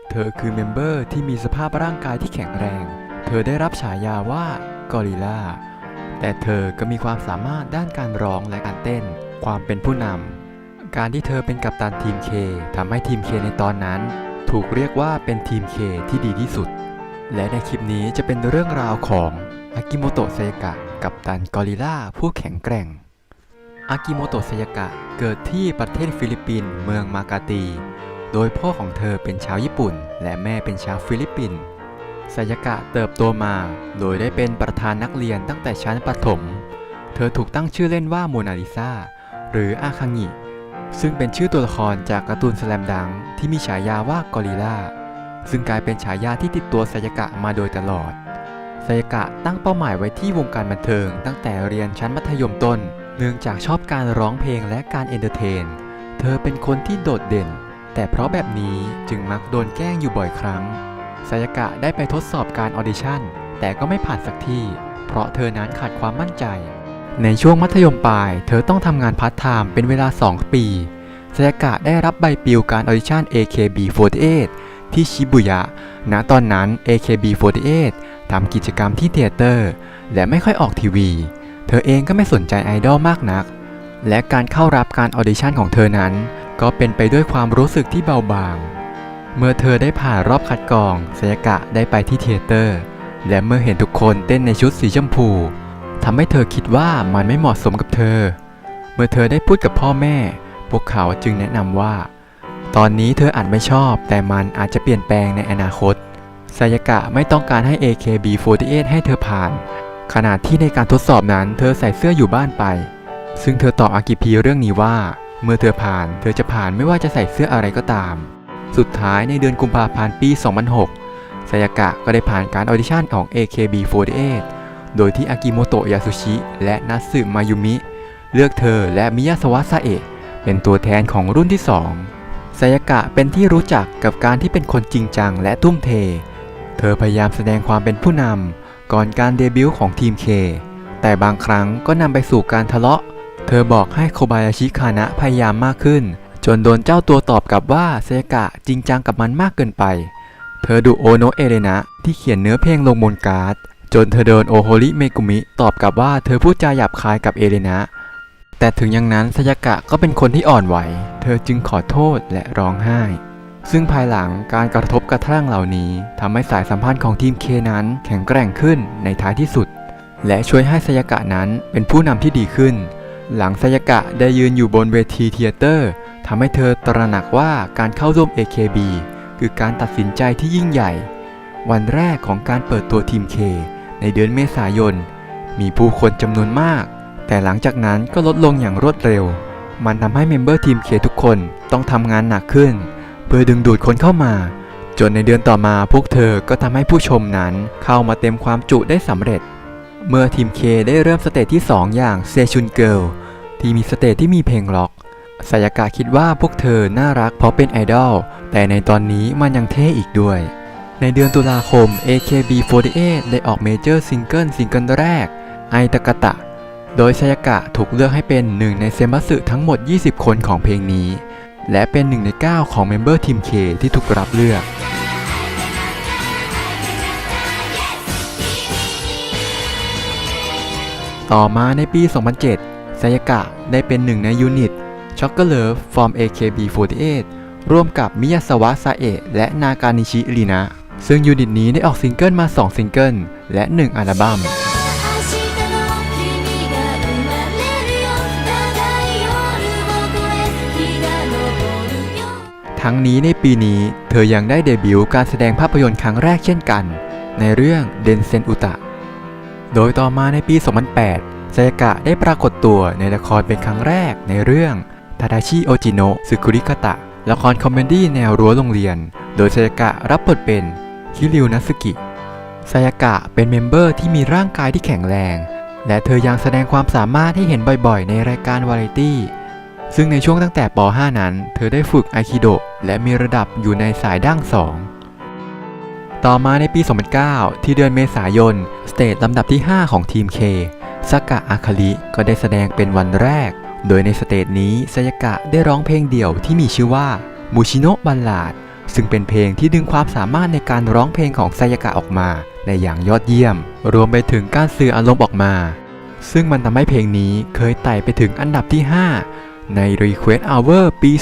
เธอคือเมมเบอร์ที่มีสภาพร่างกายที่แข็งแรง เธอได้รับฉายาว่ากอริลลาแต่เธอก็มีความสามารถด้านการร้องและการเต้น ความเป็นผู้นำการที่เธอเป็นกัปตันทีม K ทำให้ทีม K ในตอนนั้นถูกเรียกว่าเป็นทีม K ที่ดีที่สุด และในคลิปนี้จะเป็นเรื่องราวของอากิโมโตะ ไซยากะ กัปตันกอริลลาผู้แข็งแกร่งอากิโมโตะ ไซยากะเกิดที่ประเทศฟิลิปปินส์เมืองมากาตี โดยพ่อของเธอเป็นชาวญี่ปุ่นและแม่เป็นชาวฟิลิปปินส์ไซยากะเติบโตมาโดยได้เป็นประธานนักเรียนตั้งแต่ชั้นประถมเธอถูกตั้งชื่อเล่นว่าโมนาลิซาหรืออาคางิซึ่งเป็นชื่อตัวละครจากการ์ตูนสแลมดังก์ที่มีฉายาว่ากอริลลาซึ่งกลายเป็นฉายาที่ติดตัวไซยากะมาโดยตลอดไซยากะตั้งเป้าหมายไว้ที่วงการบันเทิงตั้งแต่เรียนชั้นมัธยมต้นเนื่องจากชอบการร้องเพลงและการเอนเตอร์เทนเธอเป็นคนที่โดดเด่นแต่เพราะแบบนี้จึงมักโดนแกล้งอยู่บ่อยครั้งไซยากะได้ไปทดสอบการออดิชั่นแต่ก็ไม่ผ่านสักที่เพราะเธอนั้นขาดความมั่นใจในช่วงมัธยมปลายเธอต้องทำงานพาร์ทไทม์เป็นเวลา2 ปีไซยากะได้รับใบปลิวการออดิชั่น AKB48 ที่ชิบุยะณตอนนั้น AKB48 ทำกิจกรรมที่เธียเตอร์และไม่ค่อยออกทีวีเธอเองก็ไม่สนใจไอดอลมากนักและการเข้ารับการออดิชั่นของเธอนั้นก็เป็นไปด้วยความรู้สึกที่เบาบางเมื่อเธอได้ผ่านรอบคัดกรองไซยากะได้ไปที่เธียเตอร์และเมื่อเห็นทุกคนเต้นในชุดสีชมพูทำให้เธอคิดว่ามันไม่เหมาะสมกับเธอเมื่อเธอได้พูดกับพ่อแม่พวกเขาจึงแนะนำว่าตอนนี้เธออาจไม่ชอบแต่มันอาจจะเปลี่ยนแปลงในอนาคตไซยากะไม่ต้องการให้ AKB48 ให้เธอผ่านขณะที่ในการทดสอบนั้นเธอใส่เสื้ออยู่บ้านไปซึ่งเธอตอบอากิพีเรื่องนี้ว่าเมื่อเธอผ่านเธอจะผ่านไม่ว่าจะใส่เสื้ออะไรก็ตามสุดท้ายในเดือนกุมภาพันธ์ปี 2006 ไซยากะก็ได้ผ่านการออดิชั่นของ AKB48 โดยที่อากิโมโตะ ยาสุชิ และนัตสึ มายุมิเลือกเธอและมิยาสวะ ซาเอะเป็นตัวแทนของรุ่นที่ 2 ไซยากะเป็นที่รู้จักกับการที่เป็นคนจริงจังและทุ่มเทเธอพยายามแสดงความเป็นผู้นำก่อนการเดบิวต์ของทีม K แต่บางครั้งก็นำไปสู่การทะเลาะเธอบอกให้โคบายาชิ คานะพยายามมากขึ้นจนโดนเจ้าตัวตอบกลับว่าไซยากะจริงจังกับมันมากเกินไปเธอดุโอโนะเอเรนะที่เขียนเนื้อเพลงลงบนการ์ดจนเธอโดนโอโฮริเมกุมิตอบกลับว่าเธอพูดจาหยาบคายกับเอเรนะแต่ถึงอย่างนั้นไซยากะก็เป็นคนที่อ่อนไหวเธอจึงขอโทษและร้องไห้ซึ่งภายหลังการกระทบกระทั่งเหล่านี้ทำให้สายสัมพันธ์ของทีม K นั้นแข็งแกร่งขึ้นในท้ายที่สุดและช่วยให้ไซยากะนั้นเป็นผู้นำที่ดีขึ้นหลังไซยากะได้ยืนอยู่บนเวทีเธียเตอร์ทำให้เธอตระหนักว่าการเข้าร่วม AKB คือการตัดสินใจที่ยิ่งใหญ่วันแรกของการเปิดตัวทีม K ในเดือนเมษายนมีผู้คนจำนวนมากแต่หลังจากนั้นก็ลดลงอย่างรวดเร็วมันทำให้เมมเบอร์ทีม K ทุกคนต้องทำงานหนักขึ้นเพื่อดึงดูดคนเข้ามาจนในเดือนต่อมาพวกเธอก็ทำให้ผู้ชมนั้นเข้ามาเต็มความจุได้สำเร็จเมื่อทีม K ได้เริ่มสเตจที่ 2 อย่างเซชุนเกิลที่มีสเตจที่มีเพลงร็อกไซยากะคิดว่าพวกเธอน่ารักเพราะเป็นไอดอลแต่ในตอนนี้มันยังเท่อีกด้วยในเดือนตุลาคม AKB48 ได้ออกเมเจอร์ซิงเกิลแรกไอตะกะตะโดยไซยากะถูกเลือกให้เป็นหนึ่งในเซมัสึทั้งหมด20 คนของเพลงนี้และเป็น1 ใน 9ของเมมเบอร์ทีม K ที่ถูกรับเลือกต่อมาในปี 2007 ไซยากะได้เป็นหนึ่งในยูนิต Chocolate from AKB48 ร่วมกับมิยาสวะ ซาเอะและนากานิชิ รินะซึ่งยูนิตนี้ได้ออกซิงเกิลมา2 ซิงเกิลและ1 อัลบั้มทั้งนี้ในปีนี้เธอยังได้เดบิวต์การแสดงภาพยนตร์ครั้งแรกเช่นกันในเรื่องเดนเซนอุตะโดยต่อมาในปี 2008 ไซยากะได้ปรากฏตัวในละครเป็นครั้งแรกในเรื่องทาดาชิ โอจิโนะสึคุริคาตะละครคอมเมดี้แนวรั้วโรงเรียนโดยไซยากะรับบทเป็นคิริว นัตสึกิ ไซยากะเป็นเมมเบอร์ที่มีร่างกายที่แข็งแรงและเธอยังแสดงความสามารถให้เห็นบ่อยๆในรายการวาไรตี้ซึ่งในช่วงตั้งแต่ป .5 นั้นเธอได้ฝึกไอคิโดะและมีระดับอยู่ในสายด้าง2ต่อมาในปี 2009 ที่เดือนเมษายนสเตจลำดับที่ 5 ของทีม K ซากะ อาคาริก็ได้แสดงเป็นวันแรกโดยในสเตจนี้ไซยากะได้ร้องเพลงเดี่ยวที่มีชื่อว่ามูชิโนะบัลลาด ซึ่งเป็นเพลงที่ดึงความสามารถในการร้องเพลงของไซยากะออกมาในอย่างยอดเยี่ยมรวมไปถึงการสื่ออารมณ์ออกมาซึ่งมันทำให้เพลงนี้เคยไต่ไปถึงอันดับที่ 5 ใน Request Hour ปี 2013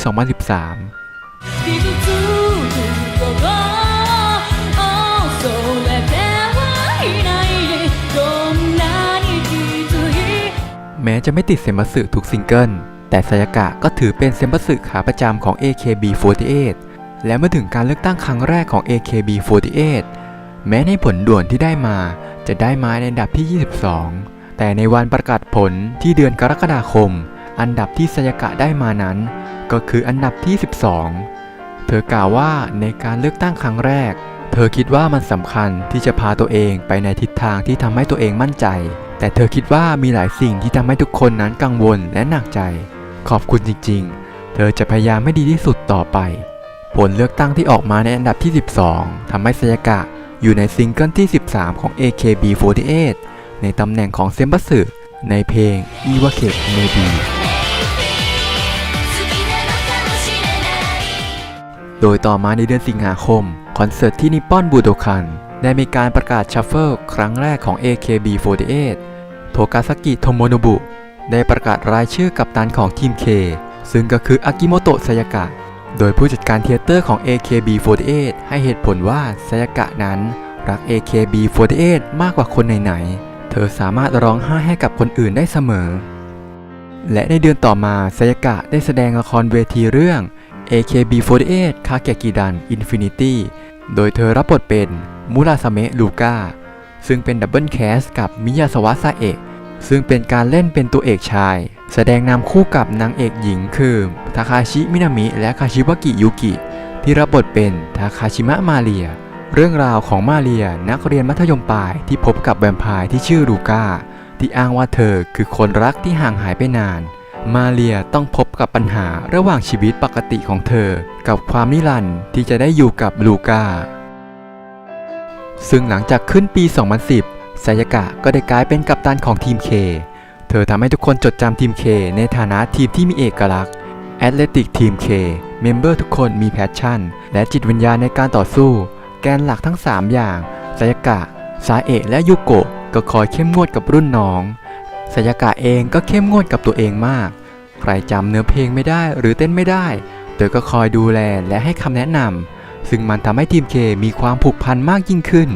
แม้จะไม่ติดเซมบัสึทุกซิงเกิลแต่ไซยากะก็ถือเป็นเซมบัสึขาประจำของ AKB48 และเมื่อถึงการเลือกตั้งครั้งแรกของ AKB48 แม้ในผลด่วนที่ได้มาจะได้มาในอันดับที่ 22 แต่ในวันประกาศผลที่เดือนกรกฎาคมอันดับที่ไซยากะได้มานั้นก็คืออันดับที่ 12 เธอกล่าวว่าในการเลือกตั้งครั้งแรกเธอคิดว่ามันสำคัญที่จะพาตัวเองไปในทิศทางที่ทำให้ตัวเองมั่นใจแต่เธอคิดว่ามีหลายสิ่งที่ทำให้ทุกคนนั้นกังวลและหนักใจขอบคุณจริงๆเธอจะพยายามให้ดีที่สุดต่อไปผลเลือกตั้งที่ออกมาในอันดับที่ 12 ทำให้ไซยากะอยู่ในซิงเกิลที่ 13 ของ AKB48 ในตำแหน่งของเซมบัสึในเพลง Iwake Maybe โดยต่อมาในเดือนสิงหาคมคอนเสิร์ตที่นิปปอนบูโดคันได้มีการประกาศชัฟเฟิลครั้งแรกของ AKB48 โทกาซากิ โทโมโนบุได้ประกาศรายชื่อกัปตันของทีม K ซึ่งก็คืออากิโมโตะไซยากะโดยผู้จัดการเทเตอร์ของ AKB48 ให้เหตุผลว่าไซยากะนั้นรัก AKB48 มากกว่าคนไหนๆเธอสามารถร้องไห้ให้กับคนอื่นได้เสมอและในเดือนต่อมาไซยากะได้แสดงละครเวทีเรื่อง AKB48 คาเกกิดัน Infinity โดยเธอรับบทเป็นมุราซาเมะ ลูก้าซึ่งเป็นดับเบิลแคสกับมิยาสวะ ซาเอะซึ่งเป็นการเล่นเป็นตัวเอกชายแสดงนำคู่กับนางเอกหญิงคือทาคาชิ มินามิ และคาชิวากิ ยุกิ ที่รับบทเป็นทาคาชิมะ มาเรียเรื่องราวของมาเรียนักเรียนมัธยมปลายที่พบกับแวมไพร์ที่ชื่อลูก้าที่อ้างว่าเธอคือคนรักที่ห่างหายไปนานมาเรียต้องพบกับปัญหาระหว่างชีวิตปกติของเธอกับความนิรันดร์ที่จะได้อยู่กับลูก้าซึ่งหลังจากขึ้นปี 2010 ไซยากะก็ได้กลายเป็นกัปตันของทีม K เธอทำให้ทุกคนจดจำทีม K ในฐานะทีมที่มีเอกลักษณ์แอตเลติกทีม K เมมเบอร์ทุกคนมีแพชชั่นและจิตวิญญาณในการต่อสู้แกนหลักทั้ง 3 อย่างไซยากะ ซาเอะและยุโกะก็คอยเข้มงวดกับรุ่นน้องไซยากะเองก็เข้มงวดกับตัวเองมากใครจำเนื้อเพลงไม่ได้หรือเต้นไม่ได้เธอก็คอยดูแลและให้คำแนะนำซึ่งมันทำให้ทีม K มีความผูกพันมากยิ่งขึ้น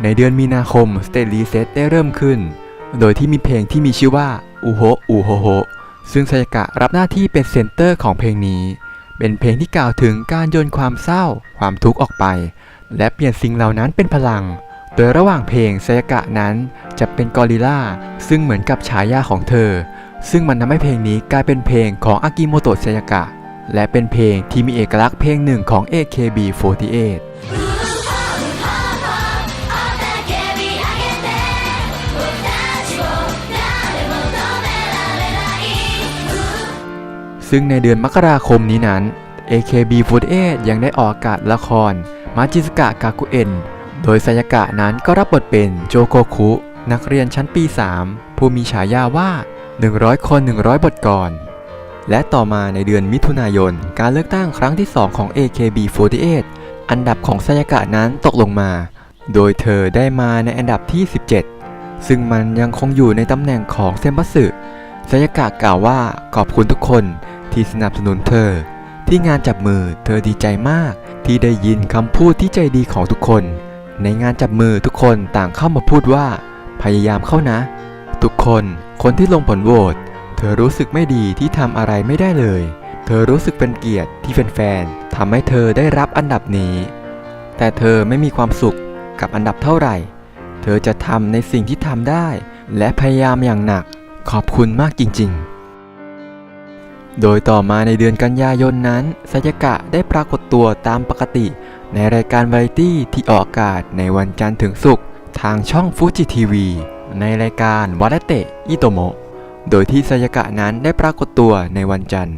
ในเดือนมีนาคม Stage Reset ได้เริ่มขึ้นโดยที่มีเพลงที่มีชื่อว่าอูโฮอูโฮโฮซึ่งไซยากะรับหน้าที่เป็นเซนเตอร์ของเพลงนี้เป็นเพลงที่กล่าวถึงการโยนความเศร้าความทุกข์ออกไปและเปลี่ยนสิ่งเหล่านั้นเป็นพลังโดยระหว่างเพลงไซยากะนั้นจะเป็นกอริลลาซึ่งเหมือนกับฉายาของเธอซึ่งมันทำให้เพลงนี้กลายเป็นเพลงของอากิโมโตะไซยากะและเป็นเพลงที่มีเอกลักษณ์เพลงหนึ่งของ AKB48ซึ่งในเดือนมกราคมนี้นั้น AKB48 ยังได้ออกอากาศละครมาจิสกะ กากุเอ็นโดยไซยากะนั้นก็รับบทเป็นโจโกคุนักเรียนชั้นปี 3 ผู้มีฉายาว่า 100 คน 100 บทกลและต่อมาในเดือนมิถุนายนการเลือกตั้งครั้งที่ 2 ของ AKB48 อันดับของไซยากะนั้นตกลงมาโดยเธอได้มาในอันดับที่ 17 ซึ่งมันยังคงอยู่ในตำแหน่งของเซมบัสึไซยากะกล่าวว่าขอบคุณทุกคนที่สนับสนุนเธอที่งานจับมือเธอดีใจมากที่ได้ยินคำพูดที่ใจดีของทุกคนในงานจับมือทุกคนต่างเข้ามาพูดว่าพยายามเข้านะทุกคนที่ลงผลโหวตเธอรู้สึกไม่ดีที่ทำอะไรไม่ได้เลยเธอรู้สึกเป็นเกียรติที่แฟนๆทำให้เธอได้รับอันดับนี้แต่เธอไม่มีความสุขกับอันดับเท่าไหร่เธอจะทำในสิ่งที่ทำได้และพยายามอย่างหนักขอบคุณมากจริงๆโดยต่อมาในเดือนกันยายนนั้นไซยากะได้ปรากฏตัวตามปกติในรายการวาไรตี้ที่ออกอากาศในวันจันทร์ถึงศุกร์ทางช่องฟูจิทีวีในรายการวาระเตะอิโตโมะโดยที่ไซยากะนั้นได้ปรากฏตัวในวันจันทร์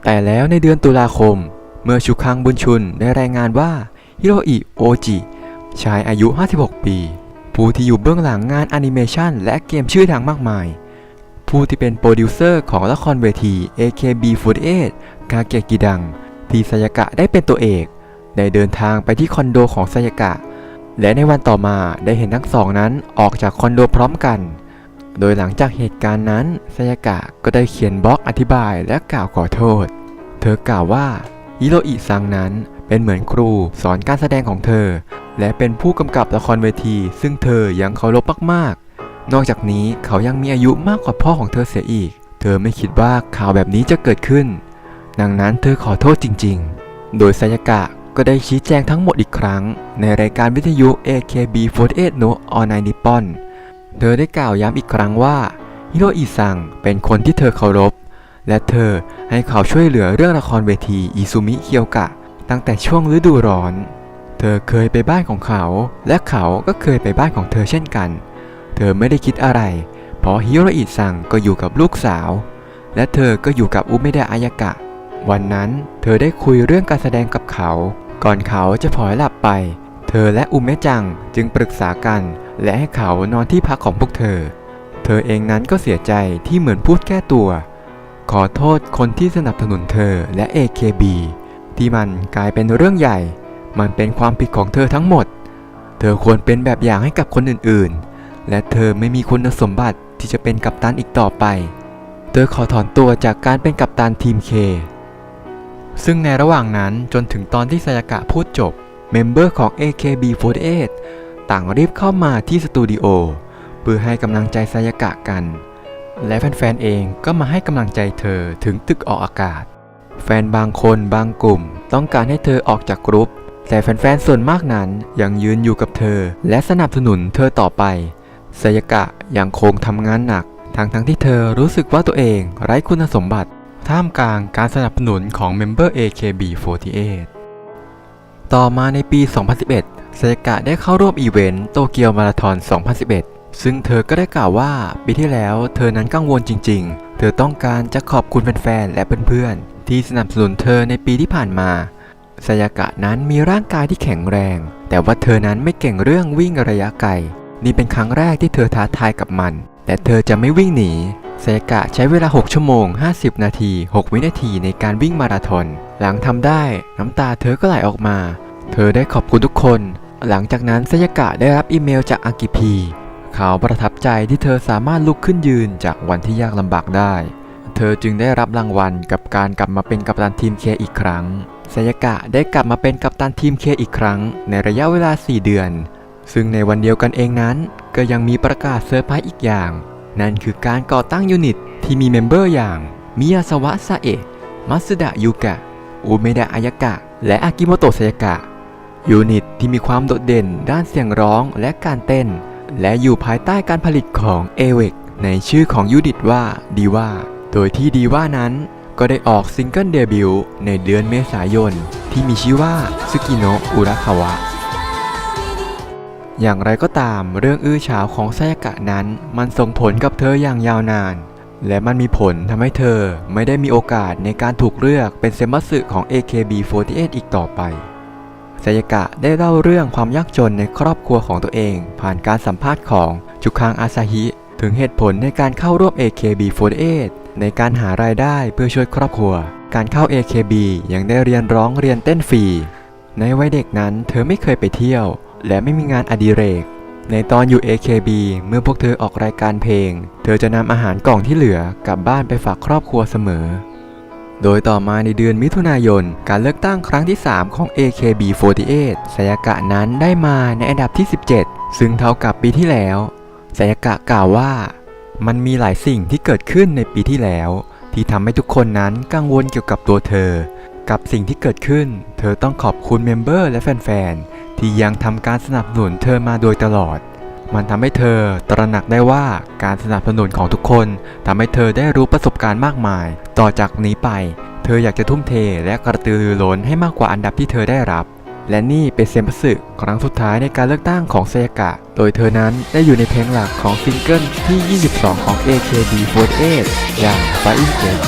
แต่แล้วในเดือนตุลาคมเมื่อชุคังบุญชุนได้รายงานว่าฮิโรอิโอจิชายอายุ 56 ปีผู้ที่อยู่เบื้องหลังงานแอนิเมชันและเกมชื่อดังมากมายผู้ที่เป็นโปรดิวเซอร์ของละครเวที AKB48 กาเกกิดัง ที่ไซยากะได้เป็นตัวเอกได้เดินทางไปที่คอนโดของไซยากะและในวันต่อมาได้เห็นทั้งสองนั้นออกจากคอนโดพร้อมกันโดยหลังจากเหตุการณ์นั้นไซยากะก็ได้เขียนบล็อกอธิบายและกล่าวขอโทษเธอกล่าวว่าฮิโรอิซังนั้นเป็นเหมือนครูสอนการแสดงของเธอและเป็นผู้กำกับละครเวทีซึ่งเธอยังเคารพมากๆนอกจากนี้เขายังมีอายุมากกว่าพ่อของเธอเสียอีกเธอไม่คิดว่าข่าวแบบนี้จะเกิดขึ้นดังนั้นเธอขอโทษจริงๆโดยไซยากะก็ได้ชี้แจงทั้งหมดอีกครั้งในรายการวิทยุ AKB48 no All Night Nippon เธอได้กล่าวย้ำอีกครั้งว่าฮิโรอิซังเป็นคนที่เธอเคารพและเธอให้เขาช่วยเหลือเรื่องละครเวทีอิซุมิเคียวกะตั้งแต่ช่วงฤดูร้อนเธอเคยไปบ้านของเขาและเขาก็เคยไปบ้านของเธอเช่นกันเธอไม่ได้คิดอะไรเพราะฮิโรอิซังก็อยู่กับลูกสาวและเธอก็อยู่กับอุเมดะอายากะวันนั้นเธอได้คุยเรื่องการแสดงกับเขาก่อนเขาจะผลอยหลับไปเธอและอุเมะจังจึงปรึกษากันและให้เขานอนที่พักของพวกเธอเองนั้นก็เสียใจที่เหมือนพูดแก้ตัวขอโทษคนที่สนับสนุนเธอและ AKB ที่มันกลายเป็นเรื่องใหญ่มันเป็นความผิดของเธอทั้งหมดเธอควรเป็นแบบอย่างให้กับคนอื่นๆและเธอไม่มีคุณสมบัติที่จะเป็นกัปตันอีกต่อไปเธอขอถอนตัวจากการเป็นกัปตันทีม K ซึ่งในระหว่างนั้นจนถึงตอนที่ไซยากะพูดจบเมมเบอร์ของ AKB48 ต่างรีบเข้ามาที่สตูดิโอเพื่อให้กำลังใจไซยากะกันและแฟนๆเองก็มาให้กำลังใจเธอถึงตึกออกอากาศแฟนบางคนบางกลุ่มต้องการให้เธอออกจากกรุ๊ปแต่แฟนๆส่วนมากนั้นยังยืนอยู่กับเธอและสนับสนุนเธอต่อไปไซยากะยังคงทำงานหนักทั้งที่เธอรู้สึกว่าตัวเองไร้คุณสมบัติท่ามกลางการสนับสนุนของเมมเบอร์ AKB48 ต่อมาในปี 2011 ไซยากะได้เข้าร่วมอีเวนต์โตเกียวมาราธอน 2011 ซึ่งเธอก็ได้กล่าวว่าปีที่แล้วเธอนั้นกังวลจริงๆเธอต้องการจะขอบคุณแฟนๆและเพื่อนๆที่สนับสนุนเธอในปีที่ผ่านมาไซยากะนั้นมีร่างกายที่แข็งแรงแต่ว่าเธอนั้นไม่เก่งเรื่องวิ่งระยะไกลนี่เป็นครั้งแรกที่เธอท้าทายกับมันแต่เธอจะไม่วิ่งหนีไซยากะใช้เวลา6 ชั่วโมง 50 นาที 6 วินาทีในการวิ่งมาราธอนหลังทำได้น้ำตาเธอก็ไหลออกมาเธอได้ขอบคุณทุกคนหลังจากนั้นไซยากะได้รับอีเมลจากอากิพีเขาประทับใจที่เธอสามารถลุกขึ้นยืนจากวันที่ยากลำบากได้เธอจึงได้รับรางวัลกับการกลับมาเป็นกัปตันทีม K อีกครั้งไซยากะได้กลับมาเป็นกัปตันทีม K อีกครั้งในระยะเวลา 4 เดือนซึ่งในวันเดียวกันเองนั้นก็ยังมีประกาศเซอร์ไพรส์อีกอย่างนั่นคือการก่อตั้งยูนิตที่มีเมมเบอร์อย่างมิยาซาวะซาเอะมัตสึดะยูกะอุเมดะอายากะและอากิโมโตะไซยากะยูนิตที่มีความโดดเด่นด้านเสียงร้องและการเต้นและอยู่ภายใต้การผลิตของเอเวกในชื่อของยูนิตว่าดีว่าโดยที่ดีว่านั้นก็ได้ออกซิงเกิลเดบิวต์ในเดือนเมษายนที่มีชื่อว่าซึกิโนะอุระคาวะอย่างไรก็ตามเรื่องอื้อฉาวของไซยากะนั้นมันส่งผลกับเธออย่างยาวนานและมันมีผลทำให้เธอไม่ได้มีโอกาสในการถูกเลือกเป็นเซมัตสึของ AKB48 อีกต่อไปไซยากะได้เล่าเรื่องความยากจนในครอบครัวของตัวเองผ่านการสัมภาษณ์ของจุคังอาซาฮิถึงเหตุผลในการเข้าร่วม AKB48 ในการหารายได้เพื่อช่วยครอบครัวการเข้า AKB ยังได้เรียนร้องเรียนเต้นฟรีในวัยเด็กนั้นเธอไม่เคยไปเที่ยวและไม่มีงานอดิเรกในตอนอยู่ AKB เมื่อพวกเธอออกรายการเพลงเธอจะนำอาหารกล่องที่เหลือกลับบ้านไปฝากครอบครัวเสมอโดยต่อมาในเดือนมิถุนายนการเลือกตั้งครั้งที่ 3 ของ AKB48 ไซยากะนั้นได้มาในอันดับที่ 17 ซึ่งเท่ากับปีที่แล้วไซยากะกล่าวว่ามันมีหลายสิ่งที่เกิดขึ้นในปีที่แล้วที่ทำให้ทุกคนนั้นกังวลเกี่ยวกับตัวเธอกับสิ่งที่เกิดขึ้นเธอต้องขอบคุณเมมเบอร์และแฟนๆที่ยังทำการสนับสนุนเธอมาโดยตลอดมันทำให้เธอตระหนักได้ว่าการสนับสนุนของทุกคนทำให้เธอได้รู้ประสบการณ์มากมายต่อจากนี้ไปเธออยากจะทุ่มเทและกระตือรือร้นให้มากกว่าอันดับที่เธอได้รับและนี่เป็นเซมัตสึครั้งสุดท้ายในการเลือกตั้งของไซยากะโดยเธอนั้นได้อยู่ในเพลงหลักของซิงเกิลที่ 22 ของ AKB48 อย่าง Flying Jet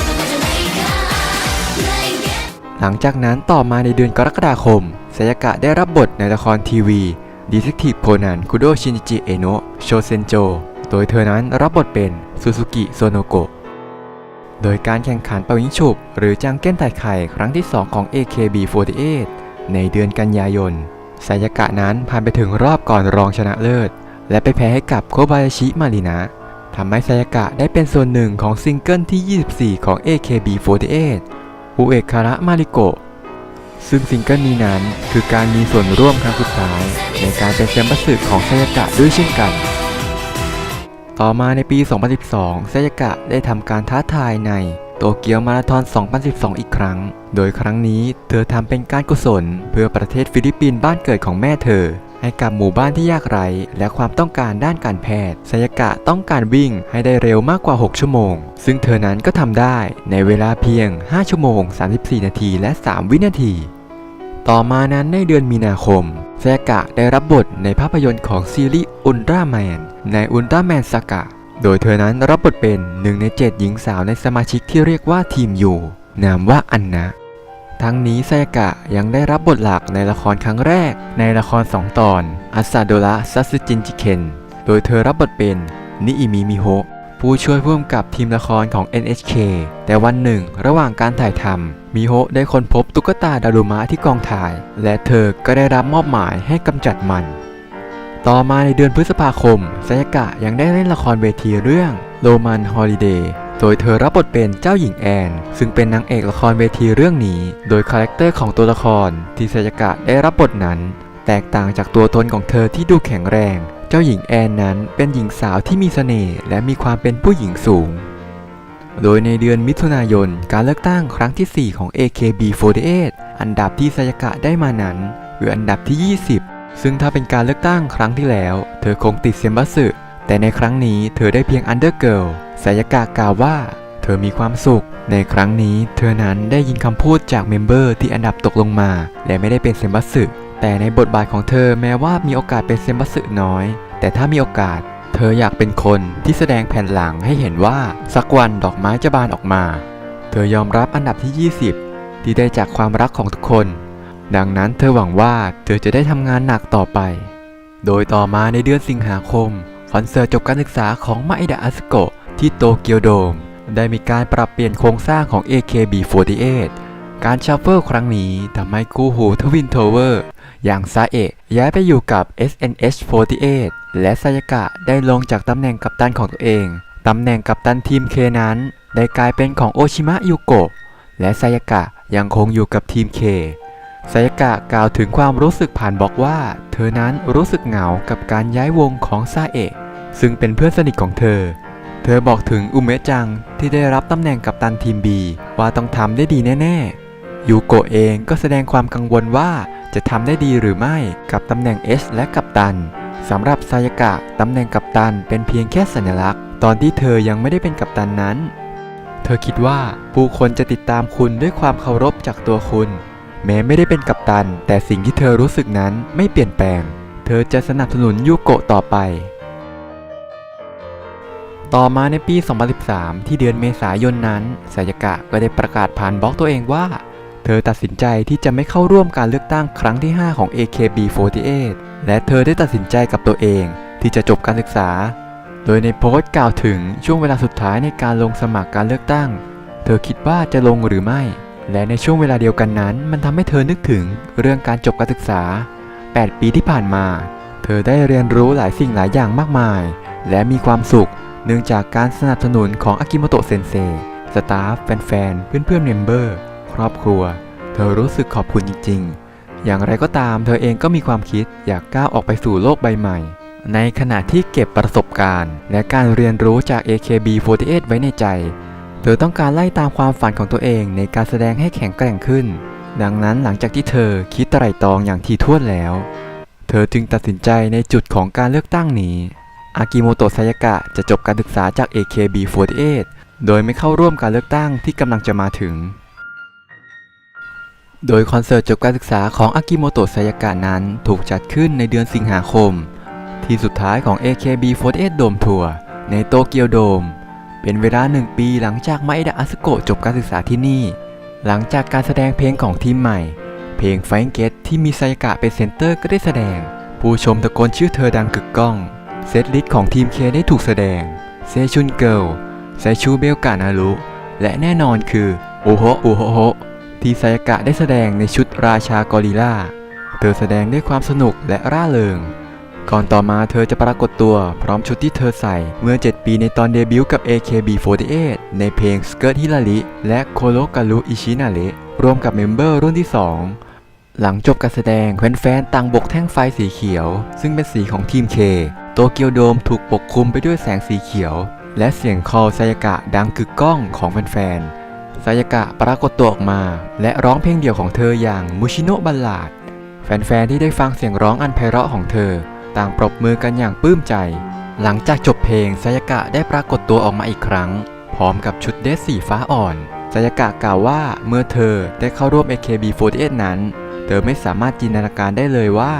หลังจากนั้นต่อมาในเดือนกรกฎาคมไซยากะได้รับบทในละครทีวีDetective Conan Kudo Shinichi Eno Shosenjo โดยเธอนั้นรับบทเป็นซูซูกิโซโนโกะ โดยการแข่งขันเป่ายิงฉุบหรือจังเก้นไต่ไข่ครั้งที่ 2 ของ AKB48 ในเดือนกันยายนไซยากะนั้นผ่านไปถึงรอบก่อนรองชนะเลิศและไปแพ้ให้กับโคบายาชิมารินะทำให้ไซยากะได้เป็นส่วนหนึ่งของซิงเกิลที่ 24 ของ AKB48 อุเอะคาระมาริโกะซึ่งซิงเกิลนี้นั้นคือการมีส่วนร่วมครั้งสุดท้ายในการเป็นแชมป์บัสสึของไซยากะด้วยเช่นกันต่อมาในปี 2012 ไซยากะได้ทำการท้าทายในโตเกียวมาราธอน 2012 อีกครั้งโดยครั้งนี้เธอทำเป็นการกุศลเพื่อประเทศฟิลิปปินส์บ้านเกิดของแม่เธอให้กับหมู่บ้านที่ยากไร้และความต้องการด้านการแพทย์ไซยากะต้องการวิ่งให้ได้เร็วมากกว่า 6 ชั่วโมงซึ่งเธอนั้นก็ทำได้ในเวลาเพียง 5 ชั่วโมง 34 นาทีและ 3 วินาทีต่อมานั้นในเดือนมีนาคมไซยากะได้รับบทในภาพยนตร์ของซีรีส์อุลตร้าแมนในอุลตร้าแมนซากะโดยเธอนั้นรับบทเป็น1 ใน 7 หญิงสาวในสมาชิกที่เรียกว่าทีมยูนามว่าอันนะทั้งนี้ไซยากะยังได้รับบทหลักในละครครั้งแรกในละคร2 ตอนอาซาโดระซัสึจินจิเคนโดยเธอรับบทเป็นนิอิมิมิโฮะผู้ช่วยผู้กำกับทีมละครของ NHK แต่วันหนึ่งระหว่างการถ่ายทำมิโฮะได้ค้นพบตุ๊กตาดารุมะที่กองถ่ายและเธอก็ได้รับมอบหมายให้กำจัดมันต่อมาในเดือนพฤษภาคมไซยากะยังได้เล่นละครเวทีเรื่องโรมันฮอลิเดย์โดยเธอรับบทเป็นเจ้าหญิงแอนซึ่งเป็นนางเอกละครเวทีเรื่องนี้โดยคาแรคเตอร์ของตัวละครที่ไซยากะได้รับบทนั้นแตกต่างจากตัวตนของเธอที่ดูแข็งแรงเจ้าหญิงแอนนั้นเป็นหญิงสาวที่มีเสน่ห์และมีความเป็นผู้หญิงสูงโดยในเดือนมิถุนายนการเลือกตั้งครั้งที่ 4 ของ AKB48 อันดับที่ไซยากะได้มานั้นคืออันดับที่ 20ซึ่งถ้าเป็นการเลือกตั้งครั้งที่แล้วเธอคงติดเซมบัสึแต่ในครั้งนี้เธอได้เพียงอันเดอร์เกิร์ลไซยากะกล่าวว่าเธอมีความสุขในครั้งนี้เธอนั้นได้ยินคำพูดจากเมมเบอร์ที่อันดับตกลงมาและไม่ได้เป็นเซมบัสึแต่ในบทบาทของเธอแม้ว่ามีโอกาสเป็นเซมบัสึน้อยแต่ถ้ามีโอกาสเธออยากเป็นคนที่แสดงแผ่นหลังให้เห็นว่าสักวันดอกไม้จะบานออกมาเธอยอมรับอันดับที่ 20ที่ได้จากความรักของทุกคนดังนั้นเธอหวังว่าเธอจะได้ทำงานหนักต่อไปโดยต่อมาในเดือนสิงหาคมคอนเสิร์ตจบการศึกษาของมาเอดะอาสึโกะที่โตเกียวโดมได้มีการปรับเปลี่ยนโครงสร้างของ AKB48 การชัฟเฟิลครั้งนี้ทำให้คู่หูทวินโทเวอร์อย่างซาเอะย้ายไปอยู่กับ SNH48 และไซยากะได้ลงจากตำแหน่งกัปตันของตัวเองตำแหน่งกัปตันทีม K นั้นได้กลายเป็นของโอชิมะยุโกะและไซยากะยังคงอยู่กับทีม Kไซยากะกล่าวถึงความรู้สึกผ่านบล็อกว่าเธอนั้นรู้สึกเหงากับการย้ายวงของซาเอะซึ่งเป็นเพื่อนสนิทของเธอบอกถึงอุเมะจังที่ได้รับตำแหน่งกัปตันทีม B ว่าต้องทำได้ดีแน่ๆยูโกะเองก็แสดงความกังวลว่าจะทำได้ดีหรือไม่กับตำแหน่ง S และกัปตันสำหรับไซยากะตำแหน่งกัปตันเป็นเพียงแค่สัญลักษณ์ตอนที่เธอยังไม่ได้เป็นกัปตันนั้นเธอคิดว่าผู้คนจะติดตามคุณด้วยความเคารพจากตัวคุณแม้ไม่ได้เป็นกัปตันแต่สิ่งที่เธอรู้สึกนั้นไม่เปลี่ยนแปลงเธอจะสนับสนุนยูโกะต่อไปต่อมาในปี 2013 ที่เดือนเมษายนนั้นไซยากะก็ได้ประกาศผ่านบล็อกตัวเองว่าเธอตัดสินใจที่จะไม่เข้าร่วมการเลือกตั้งครั้งที่ 5 ของ AKB48 และเธอได้ตัดสินใจกับตัวเองที่จะจบการศึกษาโดยในโพสต์กล่าวถึงช่วงเวลาสุดท้ายในการลงสมัครการเลือกตั้งเธอคิดว่าจะลงหรือไม่และในช่วงเวลาเดียวกันนั้นมันทำให้เธอนึกถึงเรื่องการจบการศึกษา 8 ปีที่ผ่านมาเธอได้เรียนรู้หลายสิ่งหลายอย่างมากมายและมีความสุขเนื่องจากการสนับสนุนของอากิโมโตะเซนเซสตาฟแฟนๆเพื่อนๆเมมเบอร์ครอบครัวเธอรู้สึกขอบคุณจริงๆอย่างไรก็ตามเธอเองก็มีความคิดอยากก้าวออกไปสู่โลกใบใหม่ในขณะที่เก็บประสบการณ์และการเรียนรู้จาก AKB48 ไว้ในใจเธอต้องการไล่ตามความฝันของตัวเองในการแสดงให้แข็งแกร่งขึ้นดังนั้นหลังจากที่เธอคิดไตร่ตรองอย่างถี่ถ้วนแล้วเธอจึงตัดสินใจในจุดของการเลือกตั้งนี้อากิโมโตะไซยากะจะจบการศึกษาจาก AKB48 โดยไม่เข้าร่วมการเลือกตั้งที่กำลังจะมาถึงโดยคอนเสิร์ตจบการศึกษาของอากิโมโตะไซยากะนั้นถูกจัดขึ้นในเดือนสิงหาคมที่สุดท้ายของ AKB48 โดมทัวร์ในโตเกียวโดมเป็นเวลา1 ปีหลังจากมาเอดะอาสึโกะจบการศึกษาที่นี่หลังจากการแสดงเพลงของทีมใหม่เพลง Flying Get ที่มีไซยากะเป็นเซนเตอร์ก็ได้แสดงผู้ชมตะโกนชื่อเธอดังกึกก้องเซตลิสต์ของทีม K ได้ถูกแสดงเซชุนเกิลไซชูเบลกานารุ และแน่นอนคือโอโฮโอโฮโฮที่ไซยากะได้แสดงในชุดราชากอริลลาเธอแสดงด้วยความสนุกและร่าเริงก่อนต่อมาเธอจะปรากฏตัวพร้อมชุดที่เธอใส่เมื่อ 7 ปีในตอนเดบิวต์กับ AKB48 ในเพลง Skirt Hirari และ Korogaru Ishinare รวมกับเมมเบอร์รุ่นที่ 2 หลังจบการแสดงแฟนๆต่างบกแท่งไฟสีเขียวซึ่งเป็นสีของทีม K โตเกียวโดมถูกปกคลุมไปด้วยแสงสีเขียวและเสียงคอลไซยากะดังกึกก้องของแฟนๆไซยากะปรากฏตัวออกมาและร้องเพลงเดี่ยวของเธออย่างมุชิโนะบัลลาดแฟนๆที่ได้ฟังเสียงร้องอันไพเราะของเธอต่างปรบมือกันอย่างปลื้มใจหลังจากจบเพลงไซยากะได้ปรากฏตัวออกมาอีกครั้งพร้อมกับชุดเดรสสีฟ้าอ่อนไซยากะกล่าวว่าเมื่อเธอได้เข้าร่วม AKB48 นั้นเธอไม่สามารถจินตนาการได้เลยว่า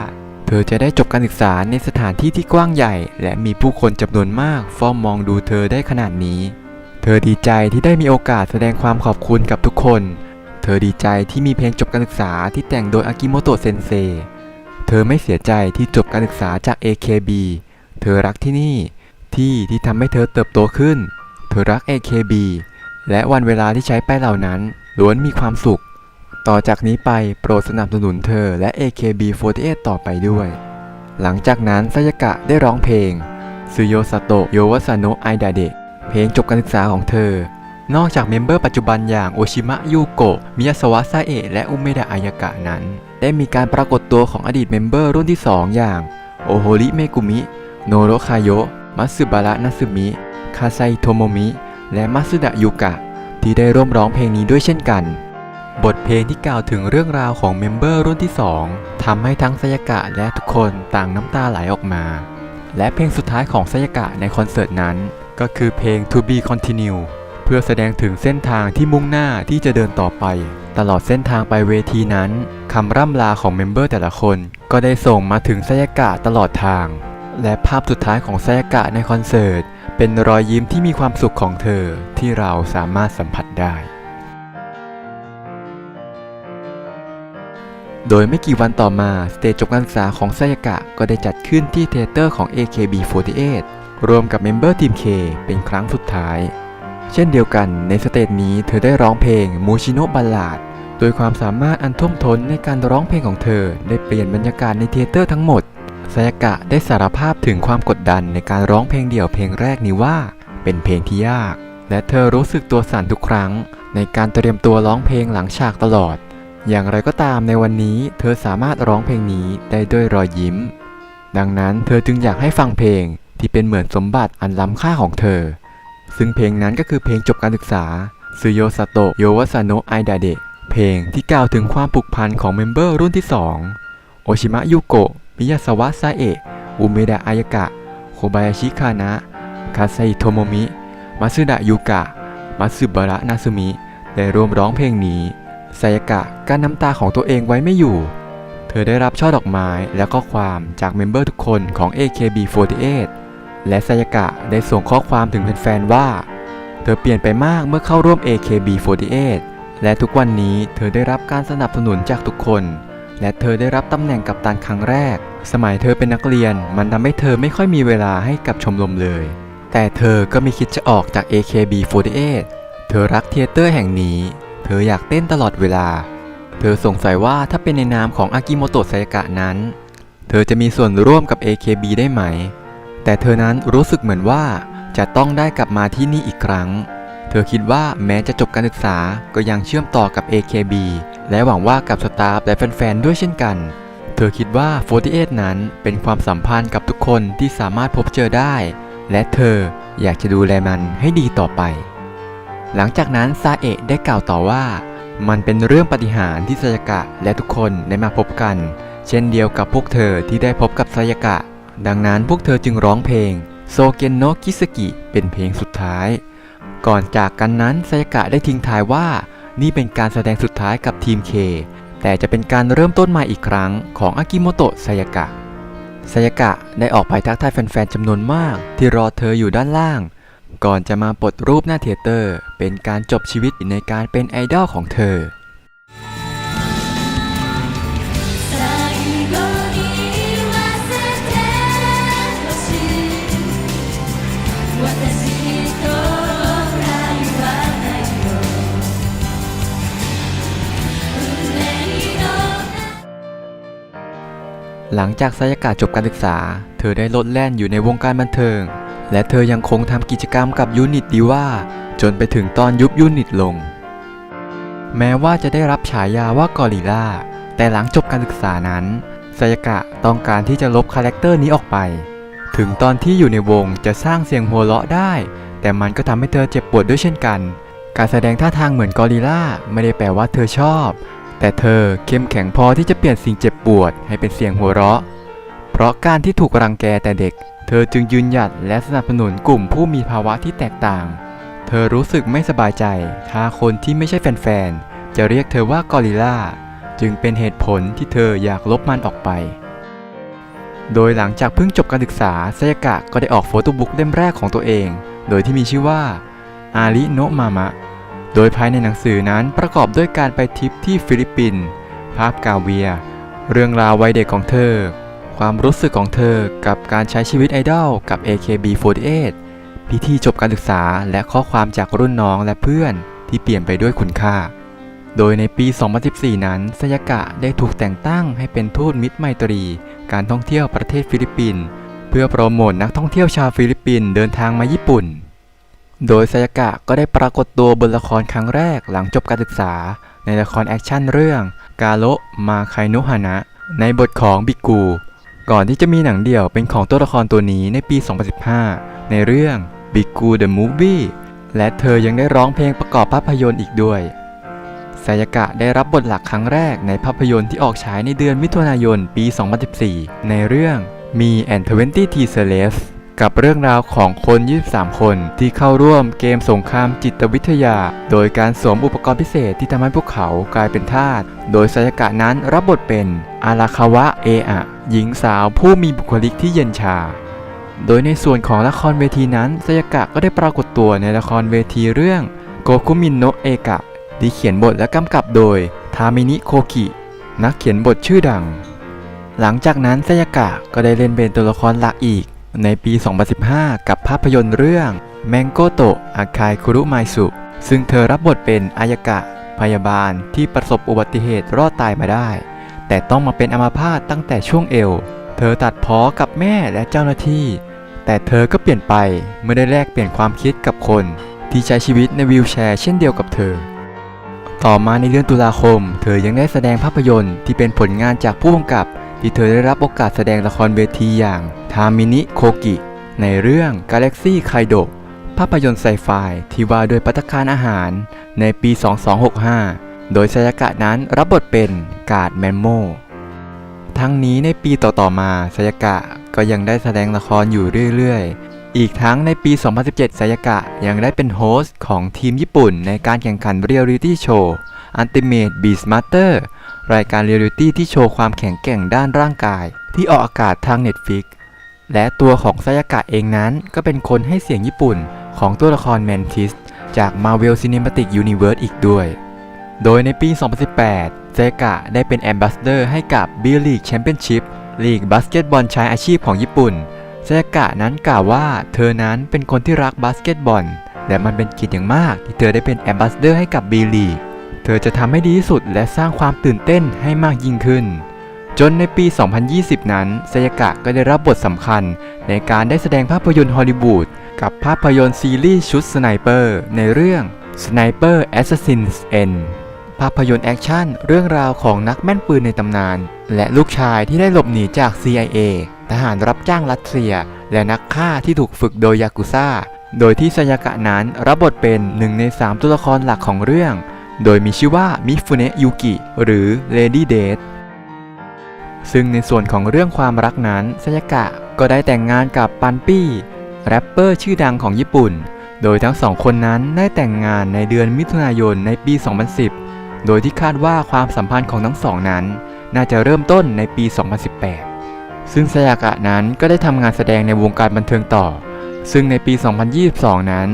เธอจะได้จบการศึกษาในสถานที่ที่กว้างใหญ่และมีผู้คนจำนวนมากเฝ้ามองดูเธอได้ขนาดนี้เธอดีใจที่ได้มีโอกาสแสดงความขอบคุณกับทุกคนเธอดีใจที่มีเพลงจบการศึกษาที่แต่งโดยอากิโมโตะเซนเซเธอไม่เสียใจที่จบการศึกษาจาก AKB เธอรักที่นี่ที่ทำให้เธอเติบโตขึ้นเธอรัก AKB และวันเวลาที่ใช้ไปเหล่านั้นล้วนมีความสุขต่อจากนี้ไปโปรดสนับสนุนเธอและ AKB48 ต่อไปด้วยหลังจากนั้นไซยากะได้ร้องเพลงซึโยซาโตะโยวาซาโนะไอดาเดะเพลงจบการศึกษาของเธอนอกจากเมมเบอร์ปัจจุบันอย่างโอชิมะยูโกะมิยาสวะซาเอะและอุเมดะอายากะนั้นได้มีการปรากฏตัวของอดีตเมมเบอร์รุ่นที่ 2 อย่างโอโฮริเมกุมิโนโรคาโยะมัตสึบาระนัสึมิคาไซโทโมมิและมัตสึดะยุกะที่ได้ร่วมร้องเพลงนี้ด้วยเช่นกันบทเพลงที่กล่าวถึงเรื่องราวของเมมเบอร์รุ่นที่ 2ทำให้ทั้งไซยากะและทุกคนต่างน้ำตาไหลออกมาและเพลงสุดท้ายของไซยากะในคอนเสิร์ตนั้นก็คือเพลง To Be Continue เพื่อแสดงถึงเส้นทางที่มุ่งหน้าที่จะเดินต่อไปตลอดเส้นทางไปเวทีนั้นคำร่ำลาของเมมเบอร์แต่ละคนก็ได้ส่งมาถึงไซยากะตลอดทางและภาพสุดท้ายของไซยากะในคอนเสิร์ตเป็นรอยยิ้มที่มีความสุขของเธอที่เราสามารถสัมผัสได้โดยไม่กี่วันต่อมาสเตจจบการศึกษาของไซยากะก็ได้จัดขึ้นที่เทเตอร์ของ AKB48 รวมกับเมมเบอร์ทีม K เป็นครั้งสุดท้ายเช่นเดียวกันในสเตจนี้เธอได้ร้องเพลงมูชิโนะบัลลาดโดยความสามารถอันท่วมท้นในการร้องเพลงของเธอได้เปลี่ยนบรรยากาศในเทเตอร์ทั้งหมดไซยากะได้สารภาพถึงความกดดันในการร้องเพลงเดี่ยวเพลงแรกนี้ว่าเป็นเพลงที่ยากและเธอรู้สึกตัวสั่นทุกครั้งในการเตรียมตัวร้องเพลงหลังฉากตลอดอย่างไรก็ตามในวันนี้เธอสามารถร้องเพลงนี้ได้ด้วยรอยยิ้มดังนั้นเธอจึงอยากให้ฟังเพลงที่เป็นเหมือนสมบัติอันล้ำค่าของเธอซึ่งเพลงนั้นก็คือเพลงจบการศึกษาซึโยซาโตะโยวาซาโนะไอดาเดะเพลงที่กล่าวถึงความผูกพันของเมมเบอร์รุ่นที่ 2โอชิมะยุโกะมิยาสวะซาเอะอุเมดะอายากะโคบายาชิคานะคาไซโทโมมิมัตสึดะยุกะมัตสึบาระนาซึมิได้ร่วมร้องเพลงนี้ไซยากะกั้นน้ำตาของตัวเองไว้ไม่อยู่เธอได้รับช่อดอกไม้และข้อความจากเมมเบอร์ทุกคนของ AKB48 และไซยากะได้ส่งข้อความถึงแฟนๆว่าเธอเปลี่ยนไปมากเมื่อเข้าร่วม AKB48 และทุกวันนี้เธอได้รับการสนับสนุนจากทุกคนและเธอได้รับตำแหน่งกัปตันครั้งแรกสมัยเธอเป็นนักเรียนมันทำให้เธอไม่ค่อยมีเวลาให้กับชมรมเลยแต่เธอก็ไม่คิดจะออกจาก AKB48 เธอรักเทเตอร์แห่งนี้เธออยากเต้นตลอดเวลาเธอสงสัยว่าถ้าเป็นในนามของอากิโมโตะไซยากะนั้นเธอจะมีส่วนร่วมกับ AKB ได้ไหมแต่เธอนั้นรู้สึกเหมือนว่าจะต้องได้กลับมาที่นี่อีกครั้งเธอคิดว่าแม้จะจบการศึกษาก็ยังเชื่อมต่อกับ AKB และหวังว่ากับสตาฟและแฟนๆด้วยเช่นกันเธอคิดว่า48นั้นเป็นความสัมพันธ์กับทุกคนที่สามารถพบเจอได้และเธออยากจะดูแลมันให้ดีต่อไปหลังจากนั้นซาเอะได้กล่าวต่อว่ามันเป็นเรื่องปาฏิหาริย์ที่ไซยากะและทุกคนได้มาพบกันเช่นเดียวกับพวกเธอที่ได้พบกับไซยากะดังนั้นพวกเธอจึงร้องเพลงโซเกนโนะคิสกิเป็นเพลงสุดท้ายก่อนจากกันนั้นไซยากะได้ทิ้งท้ายว่านี่เป็นการแสดงสุดท้ายกับทีม K แต่จะเป็นการเริ่มต้นใหม่อีกครั้งของอากิโมโตะไซยากะไซยากะได้ออกไปทักทายแฟนๆจำนวนมากที่รอเธออยู่ด้านล่างก่อนจะมาปลดรูปหน้าเทเตอร์เป็นการจบชีวิตในการเป็นไอดอลของเธอ หลังจากไซยากะจบการศึกษาเธอได้โลดแล่นอยู่ในวงการบันเทิงและเธอยังคงทำกิจกรรมกับยูนิตดีว่าจนไปถึงตอนยุบยูนิตลงแม้ว่าจะได้รับฉายาว่ากอริลลาแต่หลังจบการศึกษานั้นไซยากะต้องการที่จะลบคาแรคเตอร์นี้ออกไปถึงตอนที่อยู่ในวงจะสร้างเสียงหัวเราะได้แต่มันก็ทำให้เธอเจ็บปวดด้วยเช่นกันการแสดงท่าทางเหมือนกอริลลาไม่ได้แปลว่าเธอชอบแต่เธอเข้มแข็งพอที่จะเปลี่ยนสิ่งเจ็บปวดให้เป็นเสียงหัวเราะเพราะการที่ถูกรังแกแต่เด็กเธอจึงยืนหยัดและสนับสนุนกลุ่มผู้มีภาวะที่แตกต่างเธอรู้สึกไม่สบายใจถ้าคนที่ไม่ใช่แฟนๆจะเรียกเธอว่ากอริลลาจึงเป็นเหตุผลที่เธออยากลบมันออกไปโดยหลังจากเพิ่งจบการศึกษาไซยากะก็ได้ออกโฟโต้บุ๊กเล่มแรกของตัวเองโดยที่มีชื่อว่าอาริโนะมามะโดยภายในหนังสือนั้นประกอบด้วยการไปทริปที่ฟิลิปปินส์ภาพกาเวียเรื่องราววัยเด็กของเธอความรู้สึกของเธอกับการใช้ชีวิตไอดอลกับ AKB48 พิธีจบการศึกษาและข้อความจากรุ่นน้องและเพื่อนที่เปลี่ยนไปด้วยคุณค่าโดยในปี 2014 นั้นไซยากะได้ถูกแต่งตั้งให้เป็นทูตมิตรไมตรีการท่องเที่ยวประเทศฟิลิปปินส์เพื่อโปรโมทนักท่องเที่ยวชาวฟิลิปปินส์เดินทางมาญี่ปุ่นโดยไซยากะก็ได้ปรากฏตัวบนละครครั้งแรกหลังจบการศึกษาในละครแอคชั่นเรื่องกาโระมาไคโนะฮานะในบทของบิกูก่อนที่จะมีหนังเดี่ยวเป็นของตัวละครตัวนี้ในปี 2015 ในเรื่อง Bigu the Movie และเธอยังได้ร้องเพลงประกอบภาพยนตร์อีกด้วยไซยากะได้รับบทหลักครั้งแรกในภาพยนตร์ที่ออกฉายในเดือนมิถุนายนปี 2014 ในเรื่อง Me and 20 T Celebs กับเรื่องราวของคน 23 คนที่เข้าร่วมเกมสงครามจิตวิทยาโดยการสวมอุปกรณ์พิเศษที่ทำให้พวกเขากลายเป็นทาสโดยไซยากะนั้นรับบทเป็นอาราคาวะเอะ หญิงสาวผู้มีบุคลิกที่เย็นชาโดยในส่วนของละครเวทีนั้นไซยากะก็ได้ปรากฏตัวในละครเวทีเรื่องโกคุมินโนะเอกะที่เขียนบทและกำกับโดยทามินิโคกินักเขียนบทชื่อดังหลังจากนั้นไซยากะก็ได้เล่นเป็นตัวละครหลักอีกในปี 2015 กับภาพยนตร์เรื่องแมงโกโตะอาคายคุรุไมซุซึ่งเธอรับบทเป็นอายากะพยาบาลที่ประสบอุบัติเหตุรอดตายมาได้แต่ต้องมาเป็นอัมพาตตั้งแต่ช่วงเอวเธอตัดพ้อกับแม่และเจ้าหน้าที่แต่เธอก็เปลี่ยนไปเมื่อได้แลกเปลี่ยนความคิดกับคนที่ใช้ชีวิตในวีลแชร์เช่นเดียวกับเธอต่อมาในเดือนตุลาคมเธอยังได้แสดงภาพยนตร์ที่เป็นผลงานจากผู้กำกับที่เธอได้รับโอกาสแสดงละครเวทีอย่างทามินิโคกิในเรื่อง Galaxy Kaido ภาพยนตร์ไซไฟที่ว่าด้วยภัตตาคารอาหารในปี 2265 โดยไซยากะนั้นรับบทเป็นกาดแมมโมทั้งนี้ในปีต่อๆมาไซยากะก็ยังได้แสดงละครอยู่เรื่อยๆอีกทั้งในปี 2017 ไซยากะยังได้เป็นโฮสต์ของทีมญี่ปุ่นในการแข่งขันเรียลลิตี้โชว์ Ultimate Beastmaster รายการเรียลลิตี้ที่โชว์ความแข็งแกร่งด้านร่างกายที่ออกอากาศทาง Netflix และตัวของไซยากะเองนั้นก็เป็นคนให้เสียงญี่ปุ่นของตัวละครแมนทิสจาก Marvel Cinematic Universe อีกด้วยโดยในปี 2018 ไซยากะได้เป็นแอมบาสเดอร์ให้กับ B-League Championship ลีกบาสเกตบอลชายอาชีพของญี่ปุ่นไซยากะนั้นกล่าวว่าเธอนั้นเป็นคนที่รักบาสเกตบอลและมันเป็นเกียรติอย่างมากที่เธอได้เป็นแอมบาสเดอร์ให้กับ B-League เธอจะทำให้ดีที่สุดและสร้างความตื่นเต้นให้มากยิ่งขึ้นจนในปี 2020 นั้นไซยากะก็ได้รับบทสำคัญในการได้แสดงภาพยนตร์ฮอลลีวูดกับภาพยนตร์ซีรีส์ชุดสไนเปอร์ในเรื่อง Sniper Assassin's End ภาพยนตร์แอคชั่นเรื่องราวของนักแม่นปืนในตำนานและลูกชายที่ได้หลบหนีจาก CIA ทหารรับจ้างรัสเซียและนักฆ่าที่ถูกฝึกโดยยากุซ่าโดยที่ไซยากะนั้นรับบทเป็น1 ใน 3ตัวละครหลักของเรื่องโดยมีชื่อว่ามิฟุเนะยูกิหรือ Lady Death ซึ่งในส่วนของเรื่องความรักนั้นไซยากะก็ได้แต่งงานกับปันปี้แรปเปอร์ชื่อดังของญี่ปุ่นโดยทั้งสองคนนั้นได้แต่งงานในเดือนมิถุนายนในปี 2010 โดยที่คาดว่าความสัมพันธ์ของทั้งสองนั้นน่าจะเริ่มต้นในปี 2018 ซึ่งไซยากะนั้นก็ได้ทำงานแสดงในวงการบันเทิงต่อซึ่งในปี 2022 นั้น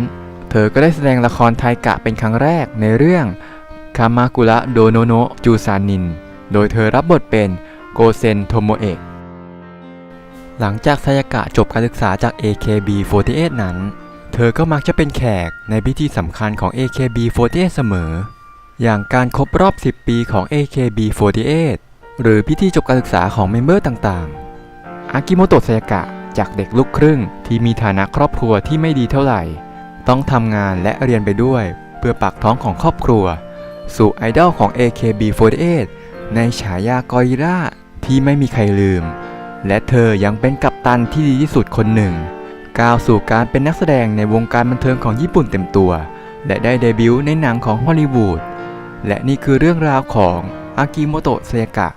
เธอก็ได้แสดงละครไทกะเป็นครั้งแรกในเรื่องคามากุระโดโนโนะจูซานินโดยเธอรับบทเป็นโกเซนโทโมเอะหลังจากไซยากะจบการศึกษาจาก AKB48 นั้นเธอก็มักจะเป็นแขกในพิธีสำคัญของ AKB48 เสมออย่างการครบรอบ 10 ปีของ AKB48 หรือพิธีจบการศึกษาของเมมเบอร์ต่างๆ อากิโมโตะ ซายากะ จากเด็กลูกครึ่งที่มีฐานะครอบครัวที่ไม่ดีเท่าไหร่ ต้องทำงานและเรียนไปด้วยเพื่อปากท้องของครอบครัว สู่ไอดอลของ AKB48 ในฉายากอริลลาที่ไม่มีใครลืม และเธอยังเป็นกัปตันที่ดีที่สุดคนหนึ่ง ก้าวสู่การเป็นนักแสดงในวงการบันเทิงของญี่ปุ่นเต็มตัว และได้เดบิวต์ในหนังของฮอลลีวูด และนี่คือเรื่องราวของอากิโมโตะ ซายากะ